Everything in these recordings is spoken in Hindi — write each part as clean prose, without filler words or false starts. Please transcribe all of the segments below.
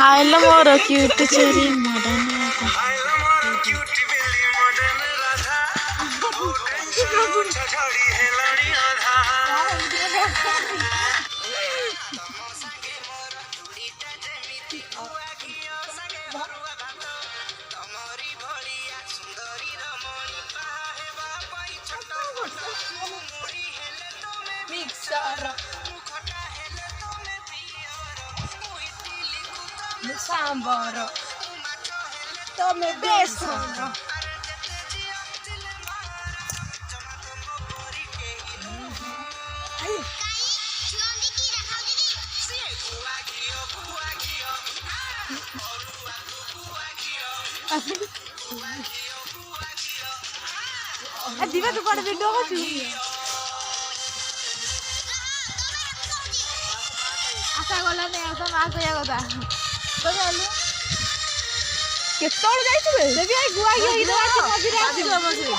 आइल मोर क्यूट चोरी मॉडर्न सांबर तमें बेसन दिवा तू कौन वीडियो को चुकी आशा गला नहीं आशा मां कया कथा तो चलू केतोळ जाइछु बे देबी आई गुआ गई तो आछि मझिरे आछि मझिरे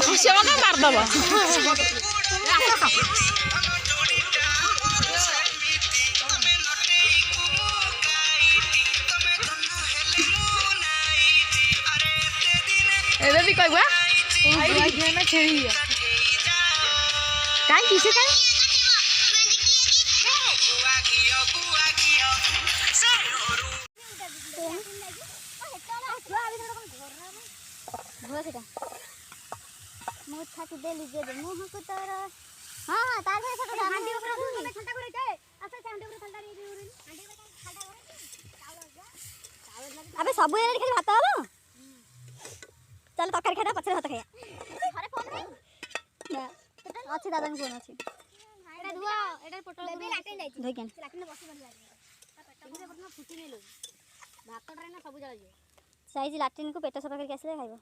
घुसेवा ना मार दबा एबे भी कहबा आई ना छेड़ी काई किसे काई मुंह छाती दे लीजिए मुंह को तर हां हां तार में छोटा हांडी ऊपर में छलटा करे के अच्छा से हांडी ऊपर छलटा रे हांडी ऊपर छलटा करे अबे सब ये खाली भात हलो चल तकारी खाटा पछरे भात खाया घरे फोन नहीं ना अच्छी दादा में फोन अच्छी एटा धुआ एटा पोटल लेबे लाटिन जाई धोई के लाटिन में बसी बन जाई पेट में फुटी नेलो भात रे ना सब जला जे साइज लाटिन को पेट सफा करके आसले खाइबो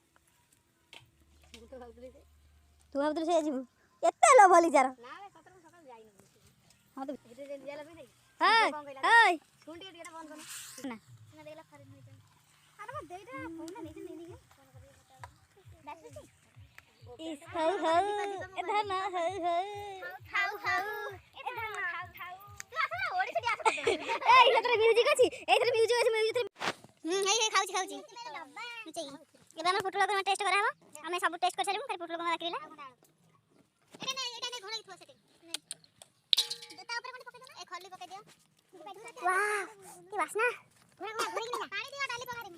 तू भाबदे से जीवु एते लो भली जार ना रे सतर सकाल जाई न हां तो एते जे जाला पे नहीं हाय हाय सुंडी एटा बंद कर ना ना देला खरीद नहीं जाई अरे मैं देटा फोन ना नहीं नहीं फोन करिए बैठ इस हाउ हाउ इधर ना हाउ हाउ हाउ हाउ इधर ना हाउ हाउ तू आसला ओडी छडी आसला ए इधर म्यूजिक अछि एथरे म्यूजिक अछि म्यूजिक हे खाउची खाउची नुचई एबे हम फोटो लगा टेस्ट करा हम हमें सब टेस्ट कर सारिम खाली फोटो लगा राखिला एटा ने घोड़ा थो सेटे जता ऊपर कोन पके दो ए खल्ली पके दियो वाह की वासना घोड़ा घोड़ा घोड़ी ना पानी दियो डाली पका दे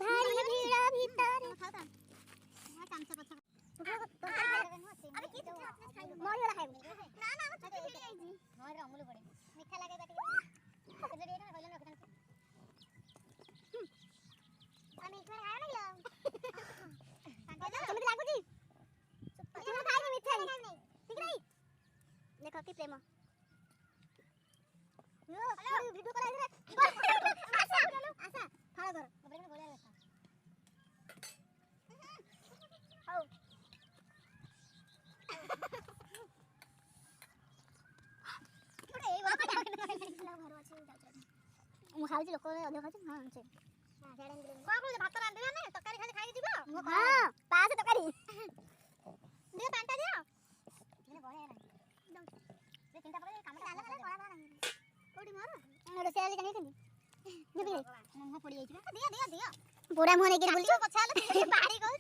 भारी भीड़ा भीतर खाओ ता हां काम से पछा अरे की तू मोरी वाला खाइबो ना ना हम छुट्टी खेली आइजी मोर अमूल पड़े मीठा लागे ता टिके केले रे ना कहलन रखन हम एक बार खाया ना लो केमति लागुची तुम खाइबो मीठा नहीं ठीक नहीं देखो की प्रेम यो वीडियो कॉल आइले आशा आशा फाड़ कर बबरे में गोलिया रखा आओ बड़े ए वाला घर আছে मु खाउची लोक अध खाउची हां छै हां झाड़न को को भात रांधे ना तकारी खाली खाई जीवो हां पास तकारी दे पांटा दियो ने बढिया ना दे चिंता पड़े काम आला आला कोला कोला कोडी मोर रोसे आली कनी कनी दिबी मुंह पड़ी जाई दियो दियो दियो पूरा मुंह नेके बोलछु पछाले बाड़ी कहू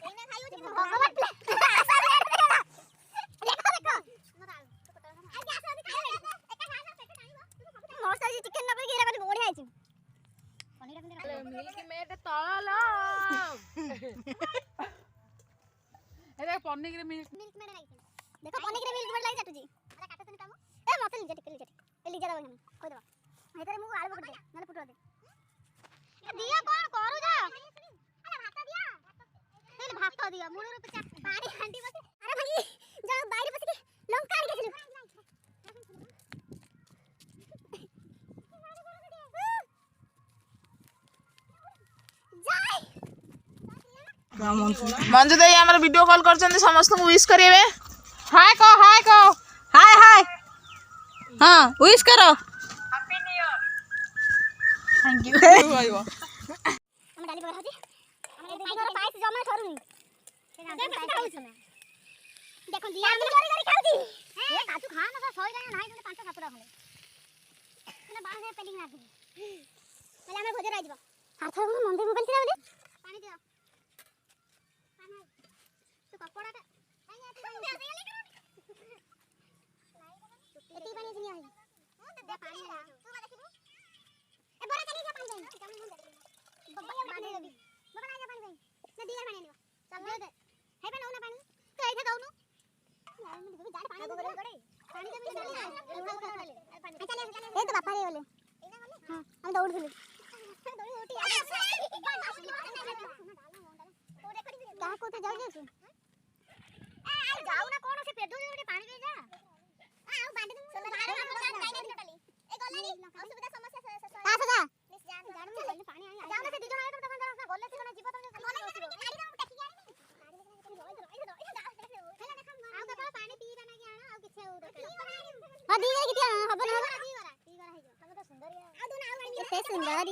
एने खाइयो कि भगवान आशा देखो देखो मोर आलू आज आशा खाई एका खा ना पेट खाइबो मोर साजी चिकन न पई गेरा बढिया आइछु मिल्क मेट तळलो अरे पन्नी के मिल्क मेट लागी देखो पन्नी के मिल्क मेट लागी जाटुजी अरे काटो तनी कामो ए मते लिजा टिकली जाट ए लिजा दबा कोइ दबा हेतरे मु आलू पकड़ दे नले पुटो दे ए दिया कोन करू जा अरे भात दिया ए भात दिया मुळुर पानी हांडी बसे अरे भाई मंजू दाई आमर वीडियो कॉल करछन समस्त को विश करिवे हाय को हाय हाय हाँ विश करो थैंक यू हम डाली पकड़ होची हम घर पाइस जमा थरुनी देखो दिया हम गरी गरी खाउची ए काचू खा ना सोई रे नाही तने 5 7 टा खले तने बाल से पेलिंग मार दी पहले हमर भोजन आइबो हाथ को मंदिर मोबाइल थिला बोले पानी दियो पानी तो कपड़ा का नहीं आती एती पानी से नहीं आई दे पानी ला तू बा देखिबो ए बड़ा चली जा पानी दे बब्बा बांधे देबी बब्बा ना जा पानी दे नदी यार पानी नियो चल दे दे हे पे ना पानी तू ऐसे गाउनु नहीं मैं देखो जाने पानी दे पानी दे चली ए तो बापा रे बोले हां हम दौड़ थले दौड़ी उठी का को तो जाऊ जेछु ए जाऊ ना कोन से पेडो उठी पानी दे जा आ बांधे दे चल बाहर टोटली ए गलानी असुविधा समस्या का सजा जान में पानी आ जाऊ ना से दिजो आए तो तमन गले से कोन जीव तुम गले गाड़ी देखि आ तो पानी पी ना कि आना आ किछे हो हां दी गरे किती हबो ना दी गरा हे जो तमे तो सुंदर आ दो ना से सुंदर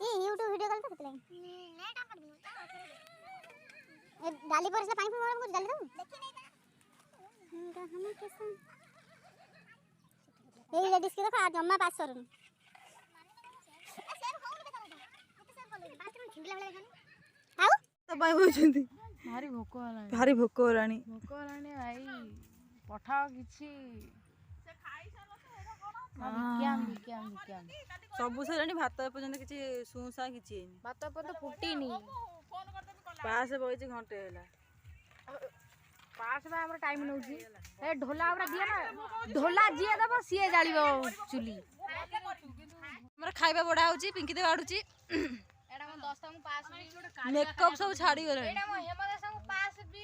ये YouTube वीडियो कॉल तो कितले नेट कर दूं ए डाली पर से पानी फुल कुछ डाल दूं देखि नहीं का हम कैसे ए लेडीज के देखो जम्मा पास करूं आउ सबाई होचंती भारी भोक हलानी भारी भोक होलानी भाई पठाओ किछि से खाई सालो तो एरा कोन विक्याम सबु सरानी भात पर्यंत किछि सुसा किछि भात पर तो फुटीनी पास बइछि घंटे होला पास में हमरा टाइम नउची ए ढोला हमरा दिया ना ढोला जिया दबो सिए जालिबो चुली हमरा खाइबा बडा होची पिंकी दे बाडुची एडा हम 10 तक पास भी मेकअप सब छाड़ी गले एडा हम हेमदा संग पास भी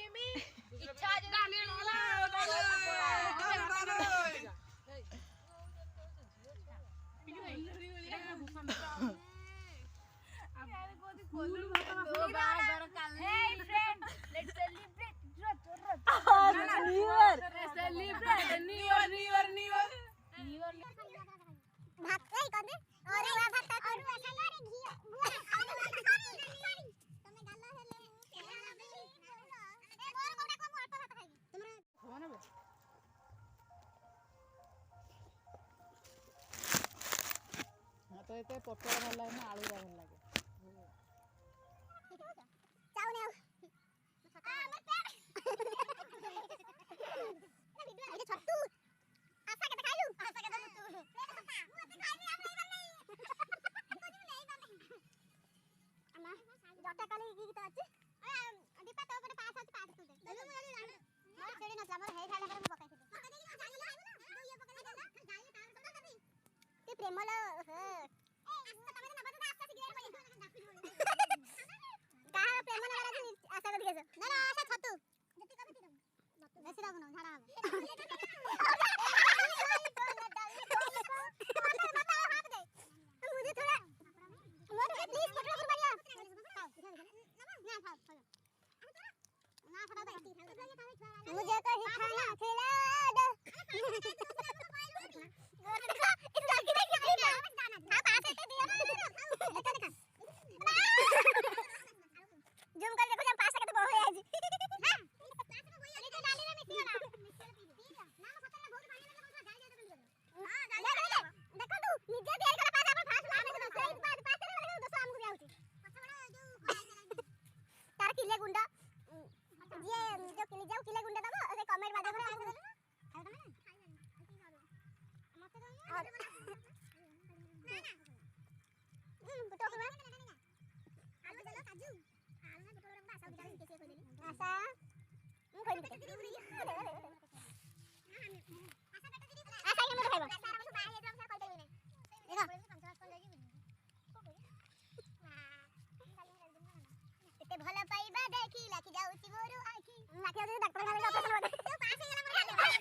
इच्छा जे तो एते पटोला भल लागे ना आलू भल लागे चाउने आइले छट्टू आशा के खाइलु आशा के तू मते खाइबे हम नहीं अम्मा जटा काली की गीत अछि दीपा तो ऊपर पास अछि पास तू दे मैं जान मोर छेड़ी नसला मोर हे खाइला करे मु पकाई थी पका देली जाई ना ये पका देला जाई तार पका करबी ती प्रेमल ए आस्ता तमे ना बता आस्ता से गिरा पड़ी का प्रेमल वाला आशा कर दिए ना ना आशा छट्टू जति कभी ती बेसी लागु न झाड़ा मुझे थोड़ा मोर प्लीज पकड़ो कुर्बानिया ना खाओ ना फटा दे मुझे तो ही खाना खिला दो इस लड़की ने क्या किया ना पास से दिया ना देखा जूम कर देखो जब पास से तो बहुत है आज हां पास में कोई लेके डाली रे मिट्टी वाला ना पता ना बहुत पानी में तो जाई जाई तो हां जाई देखो तू निजे देर कर पास अपन फास लाने तो से बात पास रे वाला दोस्त हमको जाउची तार किले गुंडा ये जो किले जाऊ किले गुंडा दबो से कमेंट माध्यम रे आसे मते तो और ना बुटो हुआ आलू देलो काजू आलू ना बुटो रे आशा उड़ा कैसे कोइ देली आशा मु कोइ नहीं आशा बेटा दीदी आशा के मत खाइबो सारा बस बाहर एकदम से कोइ देली नहीं देखो 50 कोन लेगी एते भला पाइबा देखी लाखी जाउची मोरू आखी लाखी जाउची डॉक्टर खाने ऑपरेशन होते तो पास हे गेला मोर खाने लगा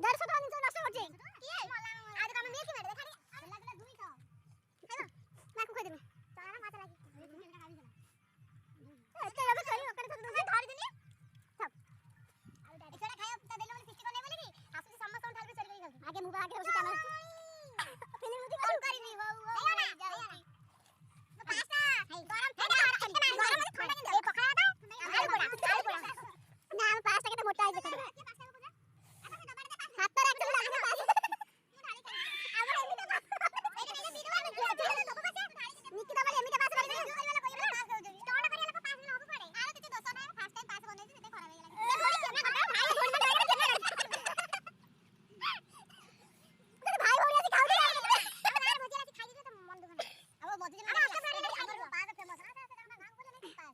150 ଟଙ୍କା ଜିନିଷ ନଷ୍ଟ କରୁଛି କିଏ ଆଉ ତମେ ମିଲ୍କ ମେଡ୍ ଦେଖାନି ହେଲା ହେଲା 200 ଖାଇବ ମାକୁ ଖୋଇ ଦେମି ତମର ମାଛ ଲାଗି ଏତେ ଏବେ କରି ଓକରେ ଧରି ଦେନି ଥପ ଆଉ ଏଟା ଖାଇବ ତା ଦେଲେ ବୋଲି ସିଟି କନେ ବୋଲି କି ଆସୁଛି ସମସ୍ତଙ୍କ ଠାରୁ ଚୋରି କରି ଖାଉଛୁ ଆଗେ ମୁଁ ଆଗେ ବସି କ୍ୟାମେରା ଫିଲ୍ମ ମୁତି କଣ କରିନି ହଉ ଯାଉଚି ପାସ୍ତା ଗରମ ଥଣ୍ଡା ଗରମ ଥଣ୍ଡା କେତେ ଏ ପଖାଳ ଟା ଆଳୁ ପୋଡା ନା ଆମ ପାସ୍ତା କେତେ ମୋଟା ହେଇଛି ଦେଖ ହାତରେ ଆକ୍ଚୁଆଲି ଲାଗିବ ପାସ୍ତା ଆମର ଏମିତି ନିକିତା ବୋଲି ଏମିତି ପାସ୍ତା କରିବେ ଟଣ କରିବା ଲୋକ ପାସ୍ତା ନ ହବ ପଡେ ଆଉ କିଛି ଦୋଷ ନାହିଁ ଫାର୍ଷ୍ଟ ଟାଇମ ପାସ୍ତା ବନେଇଛି ସେତେ ଖରାପ ହେଇଗଲା ଭାଇ ଭଉଣୀ ଆସି ଖାଉଥିଲେ ଆମ ଗାଁରେ ଭୋଜି ଆସି ଖାଇକି ତ ମନ ଦୁଃଖ ନାହିଁ ଆଉ ମଝି ଦିନ ଆମର ପାସ୍ତା ଫେମସ ନା ସେଟା ଆମ ଗାଁ କୁ ବୋଲେ ପାସ୍ତା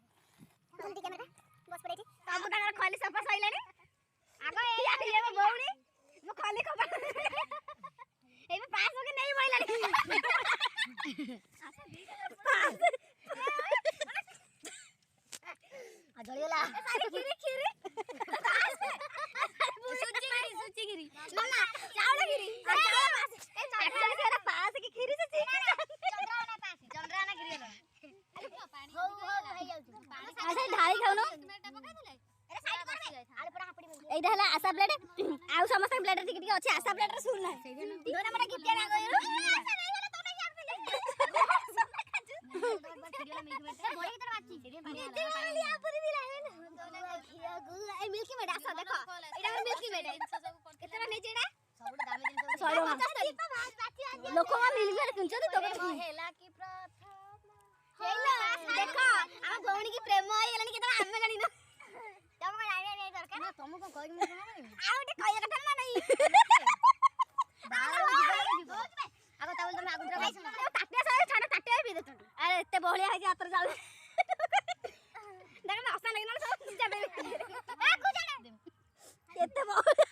ଜଲ୍ଦି କ୍ୟାମେରା ବସ ପଡେଇଛି ସବୁ ତାଙ୍କର ଖଲି ସଫା ସଇଲାଣି ଆଗ ଏଇ ମୋ ଭଉଣୀ ମୋ ଖଲି କପା ଏବେ ପାସ୍ ଓକେ ନେଇ ବଇଲାଣି आ जळीला ଖିରି ଖିରି ସୁଚିଗିରି ମାମା ଚାଉଳ ଖିରି ଚାଉଳ ପାସ୍ ଏ ଚାଉଳ ସେରା ପାସ୍ କି ଖିରି ସୁଚି ଚନ୍ଦ୍ରାନା ପାସ୍ ଚନ୍ଦ୍ରାନା ଖିରି ହେଲା हो हो ହେଇ ଯାଉଛି ଆସେ ଢାଳି ଖାଉନ ଏରେ ସାଇଡ କର ଆଳୁ ପଡା ହାପଡି ବন্ধ ଏଇଟା ହେଲା ଆଶା ପ୍ଲେଟ ଆଉ ସମସ୍ତ ପ୍ଲେଟ ଟିକେ ଟିକେ ଅଛି ଆଶା ପ୍ଲେଟ ରେ ଶୁଣ ନା ଧର ଆମର ଗିଟିଆ ନା କହିଲୁ ମିଲ୍କି ମେଡ୍ ଆସ ଦେଖ ଏଇଟା ଆମର ମିଲ୍କି ମେଡ୍ କେତେ ଟଙ୍କା ନେଇଛି ଏଇଟା ସବୁଠୁ ଦାମୀ ଜିନିଷ ଲୋକ ମିଲ୍କି ମେଡ୍ କିଣୁଛନ୍ତି ତମେ ହେଲା କି ଦେଖ ଆମ ଭଉଣୀ କି ପ୍ରେମ ହେଇଗଲାଣି କେତେବେଳେ ଆମେ ଜାଣିନୁ ତମକୁ ଜାଣିବା ନାହିଁ ଦରକାର ନା ତମକୁ କହିକି ମୁଁ କଣ କରିବି ଆଉ ଗୋଟେ କହିବା କଥା ନା ନାହିଁ ଆଗ ତା ବୋଲି ତମେ ଆଗୁତ୍ର ଖାଇଛ ନା ତାଟିଆ ସହିତ ଛାଡ଼ ତାଟିଆ ବି ଦେଉଛନ୍ତି ଆରେ ଏତେ ବହଳିଆ ହେଇଛି ହାତରେ ଯାଉ ଦେଖ ଅସନା ଲାଗିଲା ସବୁ ଯାବେ ଏତେ ବହଳିଆ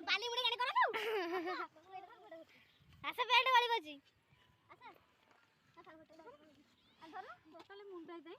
ବାଲି ମୁଡି ଗାଡ଼ି କରନ୍ତୁ ଆସ ବେଲ୍ଟ ବାଳି ବଜି ଆସ ଧର ବୋତଲ ମୁଣ୍ଡ ଦେଇ